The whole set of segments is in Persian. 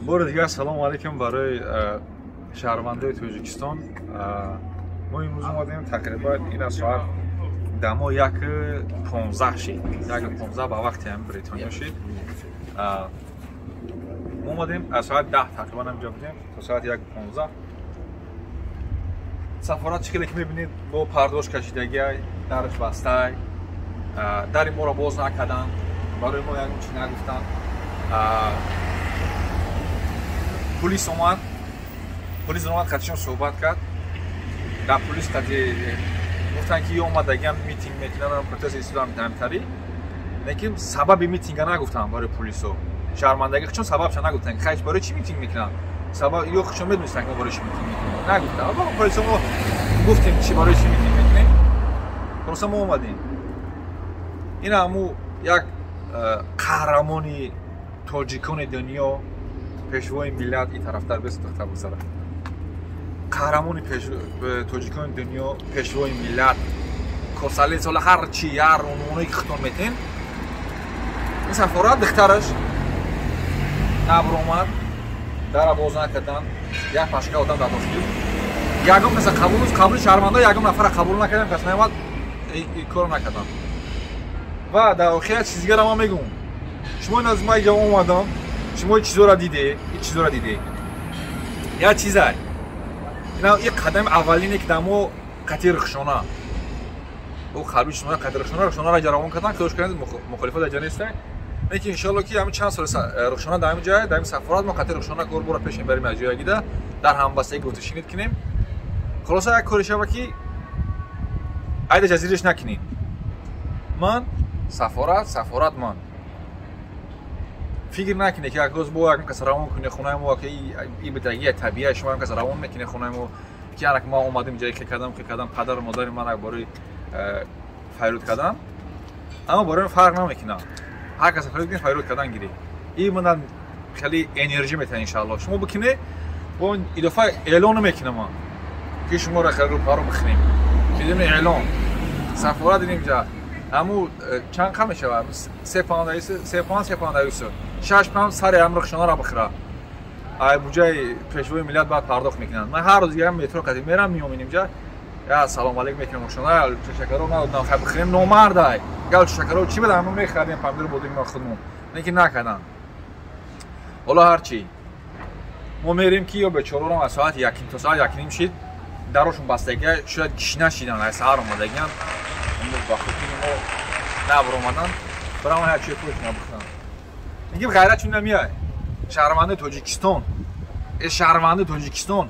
بار دیگه سلام علیکم برای شهروندان تاجیکستان. ما امروز اومدیم تقریبا این ساعت دما 1:15 شد. 1:15 با وقتی هم بریتانیا شد. ما اومدیم از ساعت 10 تقریبا همجا بودیم تا ساعت 1:15. سفارت شکلی که میبینید با پرداش کشیدگی درش بسته، در ما را باز نکردن، برای ما یک چی نگفتن. پلیس اومد خودشون صحبت کرد. در پلیس گفتن که اومدگی میتینگ میکنن پروتست اسلام دامتری، لیکن سبب میتینگ نگفتن برای پلیسو. شرمندگی چون سببش نگفتن. خیلی برای چی میتینگ میکنن؟ سبب یا خودشون میدونستن که برای چی میتینگ میکنن. نگفتن. اما پلیس ما گفتیم چی برای چی میتینگ میکنیم. خلاص ما اومدیم. این همو یک قهرمانی تاجیکان دنیا، پیشوای ملت این طرفتر بست دختر بسره. قهرمانی تاجیکان دنیا، پیشوای ملت، کسالی سال هر چی هر اونایی که خطور میتین. این سفارت دخترش نبر اومد، در باز نکردن، یک پشکه آدم در داشت. یکم مثل قبول شرمنده یکم نفر قبول نکردن، پس نمیاد این کارو نکردن. و در آخر چیزی را ما میگم، شما این از ما اینجا اومدم، شما چیزا را دیده، این چیزا را دیده. یا چیزی اینا یک قدم اولینه که دمو قطعی رخشانه او خلوی شما قطعی رخشانه را جراوان کردن که دوشکنید مخالفت در جنیسته. لیکن انشالله که همین چند سال رخشانه دائم جای دائم سفارت ما قطعی رخشانه کار برای پیش بریم از جای گیده در همبستگی گفتشینید کنیم. خلاصه یک کاری شود که عید جزیرش نکنین. من سفارت من فکر نکنه که اگه با یک کس روان کنه خونه ما که این بدهی طبیعی شما هم کس روان میکنه خونه ما که اگه ما اومدیم جایی که کردم پدر و مادر من برای فیروت کردم، اما برای فرق نمیکنه. هر کس فیروت کردن گیری این من خیلی انرژی میتونه. انشالله شما بکنه با این دفعه اعلان میکنه ما که شما را خیلی رو پارو بخریم بدون اعلان. سفارت اینجا امو چند کم میشه؟ 3 پوند 6 پوند سر امرخشانه را بخره. ای بوجای پیشوای ملت بعد پرداخت میکنن. من هر روز دیگه مترو قدیم میرم میام اینجا یا سلام علیکم میکنم رخشانه تشکر نه خب بخریم نومرد گل تشکر چی بدم ما میخریم پامدر بودیم ما خودمون لیکن نکردن. والا هر چی ما میریم که یا به چلو را ساعت 1 تا ساعت 1:30 شد دراشون بستگی شاید گیش نشیدن از سحر اومدگن اون وقتی ما نبر اومدن برام هر چی پوش نبودن. میگم غیرت چون نمیاد. شهروند تاجیکستان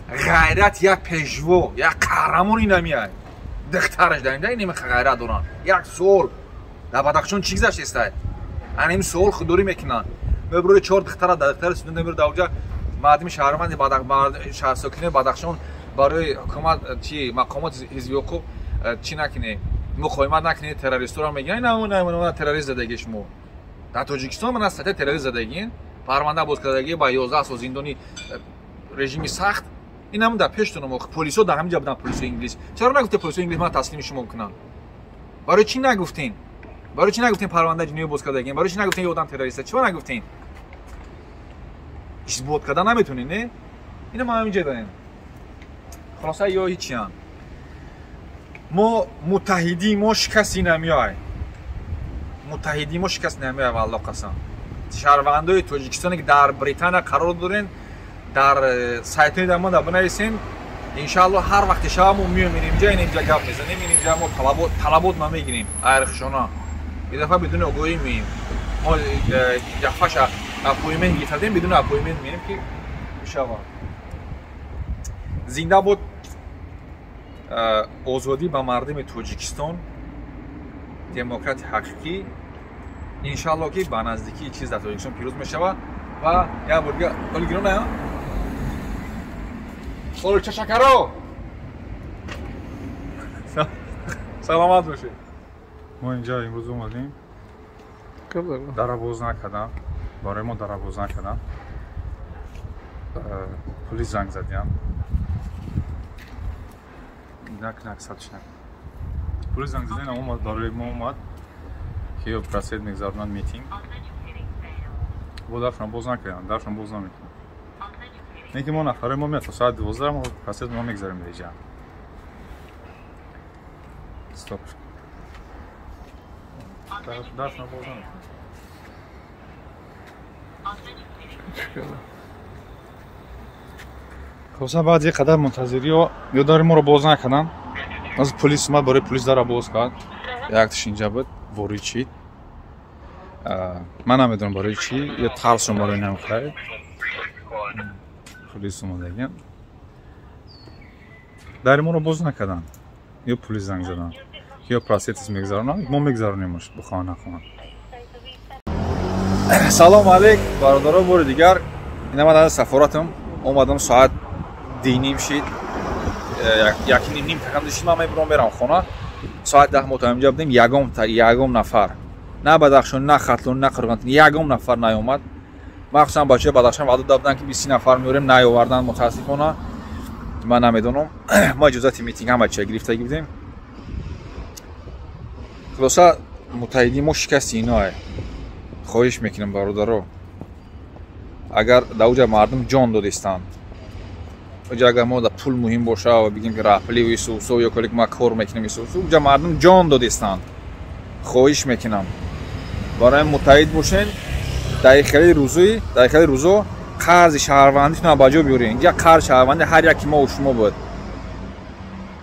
غیرت یک پیشوا یک قهرمانی نمیاد. دخترش داریم این غیرت دارن. یک سول در بدخشان چی گذشت است؟ این سول خودداری میکنن. برای 4 دختر سوند میره دوجا مردم شهروند شهر ساکن بدخشان برای حکومت چی مقامات حزبی حقوق چی نکنه مقاومت نکنه تروریستا را میگن نه تروریست زدگیش مو در تاجیکستان من از سطح تروریست زدگی پرونده باز کردگی با 11 سال زندانی رژیمی سخت این هم در پیشتون ما پلیسا در همینجا بودن. پلیس انگلیس چرا نگفته پلیس انگلیس ما تسلیم شما کنن؟ برای چی نگفتین پرونده جنایی باز کردگی؟ برای چی نگفتین آدم تروریسته؟ چرا نگفتین؟ هیچ بود کردن نمیتونین نه؟ اینا ما همینجا داریم. خلاصه یا هیچی هم ما متحدی ما شکستی نمیای. والله قسم. شهروندای تاجیکستان که در بریتانیا قرار دارین در سایت ما در بنویسین انشالله هر وقت شب ما میایم اینجا گپ میزنیم اینجا ما طلبات ما میگیریم ارخشونا یه دفعه بدون آگاهی مییم ما جفاش اپویمنت گرفتیم بدون اپویمنت میریم که شب زنده بود آزادی با مردم تاجیکستان دموکرات حقیقی. انشالله که با نزدیکی چیز در تاجیکستان پیروز میشود و یا برگه ولی گیرون نه سال تشکر سلامت باشید. ما اینجا امروز اومدیم در باز نکردم برای ما در باز نکردم پلیس زنگ زدیم نک ساتش نک پلیس زنگ زدن اومد برای ما اومد که پرسید میگذارنن میتینگ با درشان باز نکردن درشان باز نمیکنن اینکه ما نفره ما میاد تا ساعت 12 ما پس ما میگذاریم دیگه استاپ درشان باز نمیکنن خب بعد یک قدر منتظری و یاداری ما رو باز نکردن از پلیس اومد برای پلیس در باز کرد یکتش اینجا بود وری چید من نمیدونم برای چی یه ترس رو برای نمیخواد پلیس اومده دیگه در ما رو باز نکردن یا پلیس زنگ زدن یا پراسیتیس میگذارن ما میگذارنیمش بخواه نخواه سلام علیک برادرها بار دیگر این من از سفارتم اومدم ساعت دینیم شید یکی نیم تکم داشتیم من میبرم برم خونه ساعت 10 ما تا اینجا بودیم یگم نفر نه بدخشان نه خطلون نه قرغنتین یگم نفر نیومد مخصوصا بچه بدخشان وعده دادن که 20 نفر میوریم نیاوردن متاسفانه من نمیدونم ما اجازه میتینگ هم بچه گرفته بودیم خلاصه متحدی ما شکست اینا خواهش میکنم برادرها اگر دوجه مردم جان دادستان اگر ما در پول مهم باشه و بگیم که رحپلی و ایسوسو یا کلیک ما کار میکنیم ایسوسو اونجا مردم جان دادستان خواهش میکنم برای متحد باشین دقیقه روزو قرض شهروندیتون رو باجا بیارین اینجا قرض شهروندی هر یکی ما و شما بود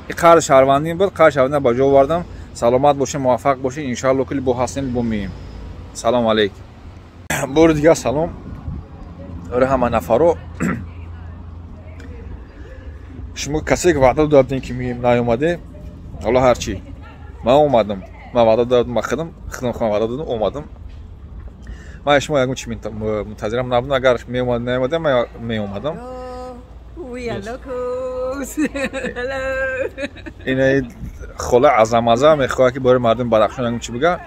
این قرض شهروندی بود قرض شهروندی باجا آوردم سلامت باشین موفق باشین ان شاء الله کلی با حسین بمیم سلام علیک بار دیگه سلام برای همه نفرو شما کسی که وعده دادین که میم نیومده حالا هرچی من اومدم من وعده دادم خودم خودم وعده دادم اومدم من شما یکم چی منتظرم نبودم اگر میومد نیومده من میومدم اینه خلا عظمه میخواد که برای مردم بدخشان یکم چی بگه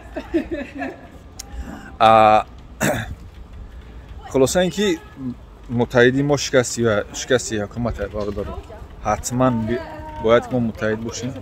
خلاصه اینکه متحدی ما شکستی حکومت برادر حتما باید که ما متحد باشیم